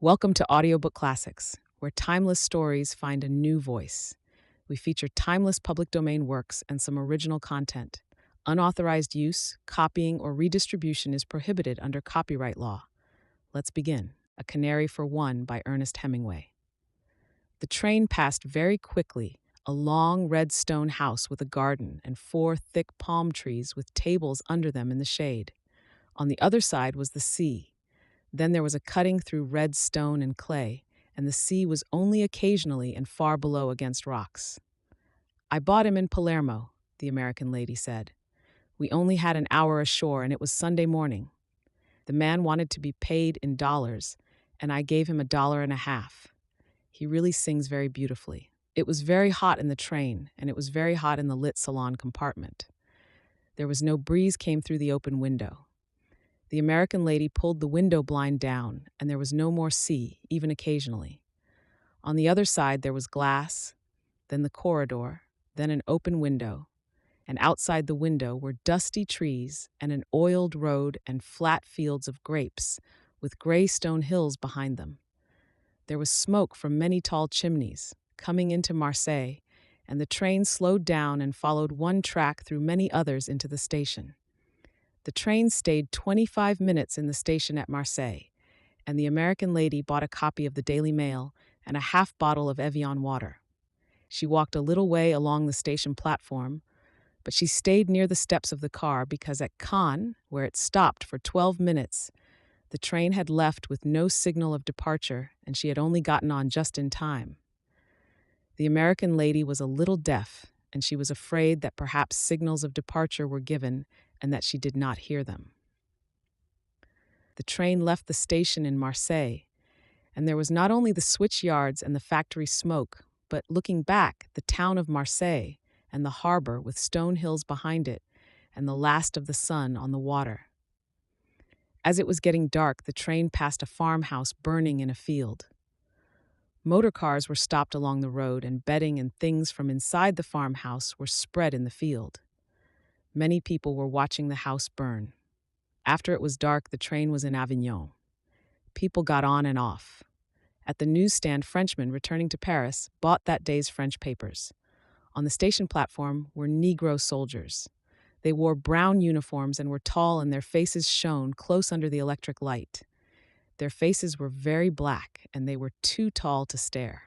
Welcome to Audiobook Classics, where timeless stories find a new voice. We feature timeless public domain works and some original content. Unauthorized use, copying, or redistribution is prohibited under copyright law. Let's begin. A Canary for One by Ernest Hemingway. The train passed very quickly, a long red stone house with a garden and 4 thick palm trees with tables under them in the shade. On the other side was the sea. Then there was a cutting through red stone and clay, and the sea was only occasionally and far below against rocks. "I bought him in Palermo," the American lady said. "We only had an hour ashore, and it was Sunday morning. The man wanted to be paid in dollars, and I gave him $1.50. He really sings very beautifully. It was very hot in the train, and it was very hot in the lit salon compartment. There was no breeze came through the open window. The American lady pulled the window blind down, and there was no more sea, even occasionally. On the other side there was glass, then the corridor, then an open window, and outside the window were dusty trees and an oiled road and flat fields of grapes, with gray stone hills behind them. There was smoke from many tall chimneys, coming into Marseille, and the train slowed down and followed one track through many others into the station. The train stayed 25 minutes in the station at Marseille, and the American lady bought a copy of the Daily Mail and a half bottle of Evian water. She walked a little way along the station platform, but she stayed near the steps of the car because at Cannes, where it stopped for 12 minutes, the train had left with no signal of departure, and she had only gotten on just in time. The American lady was a little deaf, and she was afraid that perhaps signals of departure were given and that she did not hear them. The train left the station in Marseille, and there was not only the switch yards and the factory smoke, but looking back, the town of Marseille and the harbor with stone hills behind it and the last of the sun on the water. As it was getting dark, the train passed a farmhouse burning in a field. Motor cars were stopped along the road, and bedding and things from inside the farmhouse were spread in the field. Many people were watching the house burn. After it was dark, the train was in Avignon. People got on and off. At the newsstand, Frenchmen returning to Paris bought that day's French papers. On the station platform were Negro soldiers. They wore brown uniforms and were tall, and their faces shone close under the electric light. Their faces were very black, and they were too tall to stare.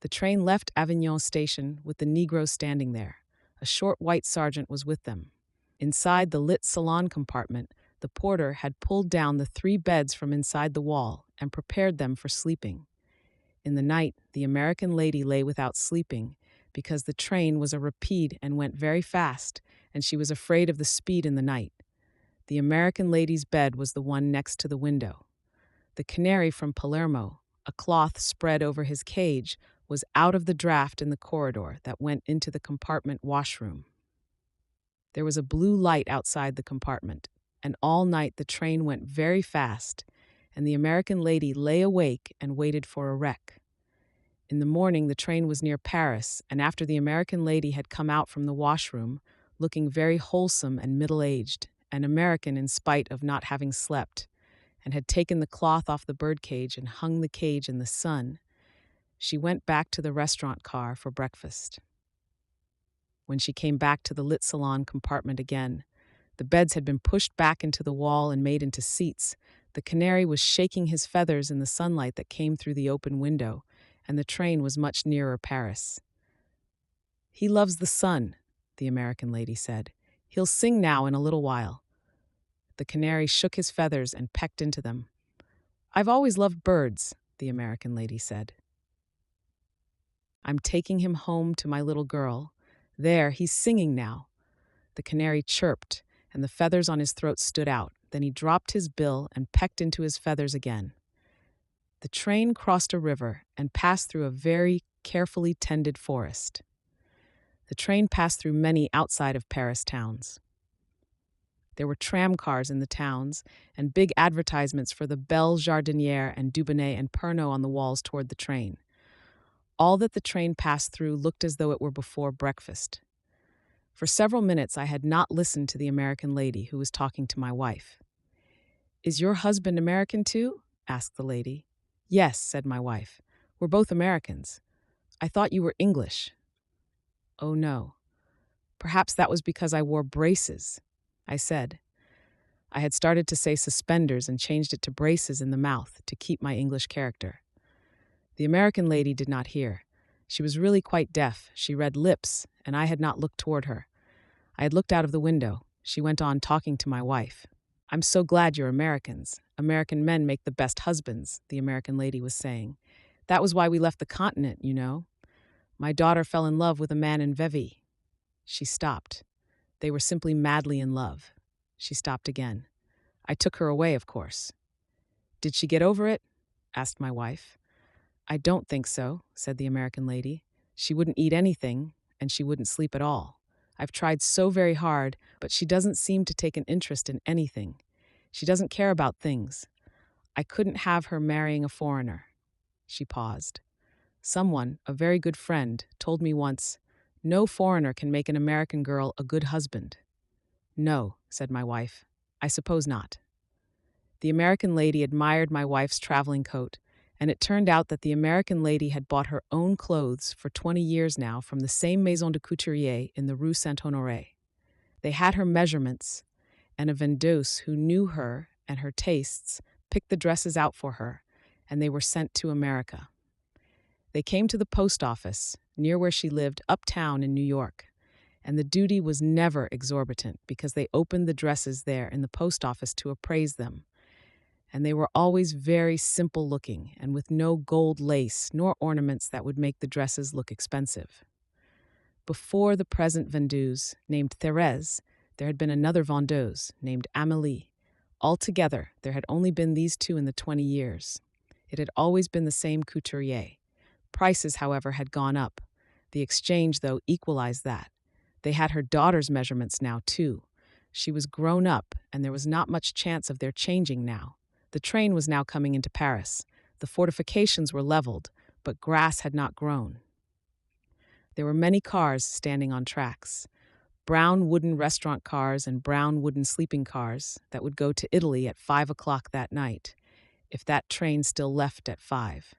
The train left Avignon station with the Negroes standing there. A short white sergeant was with them. Inside the lit salon compartment, the porter had pulled down the 3 beds from inside the wall and prepared them for sleeping. In the night, the American lady lay without sleeping because the train was a rapide and went very fast, and she was afraid of the speed in the night. The American lady's bed was the one next to the window. The Canary from Palermo, a cloth spread over his cage, was out of the draft in the corridor that went into the compartment washroom. There was a blue light outside the compartment, and all night the train went very fast, and the American lady lay awake and waited for a wreck. In the morning, the train was near Paris, and after the American lady had come out from the washroom, looking very wholesome and middle-aged, an American in spite of not having slept, and had taken the cloth off the birdcage and hung the cage in the sun, she went back to the restaurant car for breakfast. When she came back to the lit salon compartment again, the beds had been pushed back into the wall and made into seats. The Canary was shaking his feathers in the sunlight that came through the open window, and the train was much nearer Paris. "He loves the sun," the American lady said. "He'll sing now in a little while." The Canary shook his feathers and pecked into them. "I've always loved birds," the American lady said. "I'm taking him home to my little girl. There, he's singing now." The Canary chirped, and the feathers on his throat stood out. Then he dropped his bill and pecked into his feathers again. The train crossed a river and passed through a very carefully tended forest. The train passed through many outside of Paris towns. There were tram cars in the towns and big advertisements for the Belle Jardinière and Dubonnet and Pernod on the walls toward the train. All that the train passed through looked as though it were before breakfast. For several minutes I had not listened to the American lady who was talking to my wife. "Is your husband American too?" asked the lady. Yes, said my wife. We're both Americans. I thought you were English. Oh no. Perhaps that was because I wore braces, I said. I had started to say suspenders and changed it to braces in the mouth to keep my English character. The American lady did not hear. She was really quite deaf. She read lips, and I had not looked toward her. I had looked out of the window. She went on talking to my wife. I'm so glad you're Americans. American men make the best husbands, the American lady was saying. That was why we left the continent, you know. My daughter fell in love with a man in Vevey. She stopped. They were simply madly in love. She stopped again. I took her away, of course. Did she get over it? Asked my wife. I don't think so, said the American lady. She wouldn't eat anything, and she wouldn't sleep at all. I've tried so very hard, but she doesn't seem to take an interest in anything. She doesn't care about things. I couldn't have her marrying a foreigner. She paused. Someone, a very good friend, told me once, no foreigner can make an American girl a good husband. No, said my wife. I suppose not. The American lady admired my wife's traveling coat, and it turned out that the American lady had bought her own clothes for 20 years now from the same maison de couturier in the Rue Saint-Honoré. They had her measurements, and a vendeuse who knew her and her tastes picked the dresses out for her, and they were sent to America. They came to the post office, near where she lived, uptown in New York, and the duty was never exorbitant because they opened the dresses there in the post office to appraise them. And they were always very simple looking and with no gold lace nor ornaments that would make the dresses look expensive. Before the present vendeuse, named Thérèse, there had been another vendeuse, named Amélie. Altogether, there had only been these two in the 20 years. It had always been the same couturier. Prices, however, had gone up. The exchange, though, equalized that. They had her daughter's measurements now, too. She was grown up, and there was not much chance of their changing now. The train was now coming into Paris. The fortifications were leveled, but grass had not grown. There were many cars standing on tracks. Brown wooden restaurant cars and brown wooden sleeping cars that would go to Italy at 5 o'clock that night, if that train still left at 5.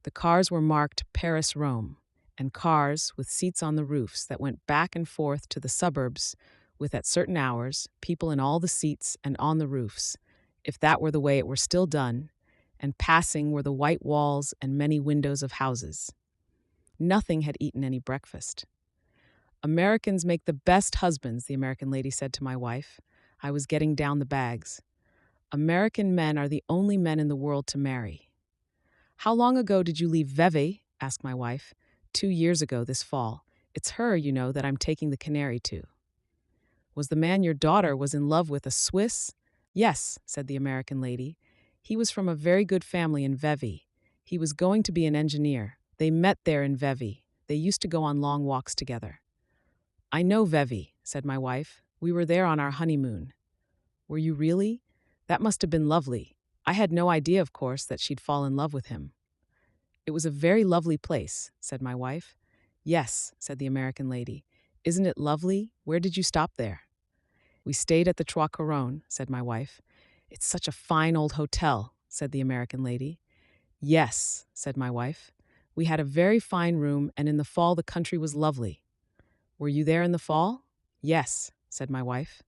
The cars were marked Paris-Rome, and cars with seats on the roofs that went back and forth to the suburbs with, at certain hours, people in all the seats and on the roofs, if that were the way it were still done, and passing were the white walls and many windows of houses. Nothing had eaten any breakfast. Americans make the best husbands, the American lady said to my wife. I was getting down the bags. American men are the only men in the world to marry. How long ago did you leave Vevey? Asked my wife. 2 years ago this fall. It's her, you know, that I'm taking the Canary to. Was the man your daughter was in love with a Swiss? Yes, said the American lady. He was from a very good family in Vevey. He was going to be an engineer. They met there in Vevey. They used to go on long walks together. I know Vevey, said my wife. We were there on our honeymoon. Were you really? That must have been lovely. I had no idea, of course, that she'd fall in love with him. It was a very lovely place, said my wife. Yes, said the American lady. Isn't it lovely? Where did you stop there? We stayed at the Trois Couronnes, said my wife. It's such a fine old hotel, said the American lady. Yes, said my wife. We had a very fine room, and in the fall the country was lovely. Were you there in the fall? Yes, said my wife.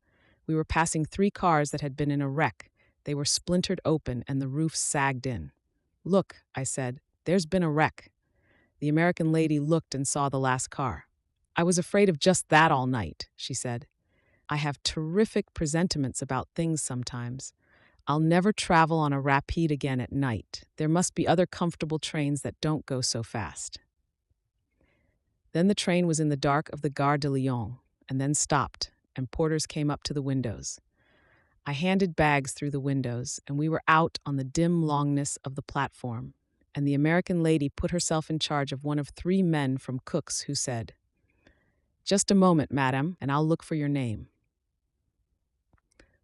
We were passing 3 cars that had been in a wreck. They were splintered open and the roofs sagged in. Look, I said, there's been a wreck. The American lady looked and saw the last car. I was afraid of just that all night, she said. I have terrific presentiments about things sometimes. I'll never travel on a rapide again at night. There must be other comfortable trains that don't go so fast. Then the train was in the dark of the Gare de Lyon, and then stopped, and porters came up to the windows. I handed bags through the windows, and we were out on the dim longness of the platform, and the American lady put herself in charge of one of 3 men from Cook's who said, Just a moment, madam, and I'll look for your name.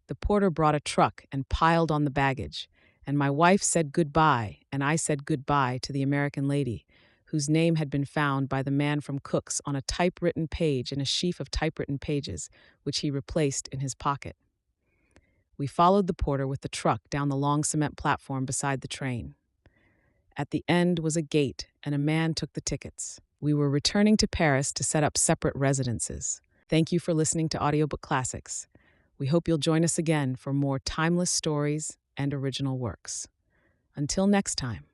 The porter brought a truck and piled on the baggage, and my wife said goodbye, and I said goodbye to the American lady, whose name had been found by the man from Cook's on a typewritten page in a sheaf of typewritten pages, which he replaced in his pocket. We followed the porter with the truck down the long cement platform beside the train. At the end was a gate, and a man took the tickets. We were returning to Paris to set up separate residences. Thank you for listening to Audiobook Classics. We hope you'll join us again for more timeless stories and original works. Until next time.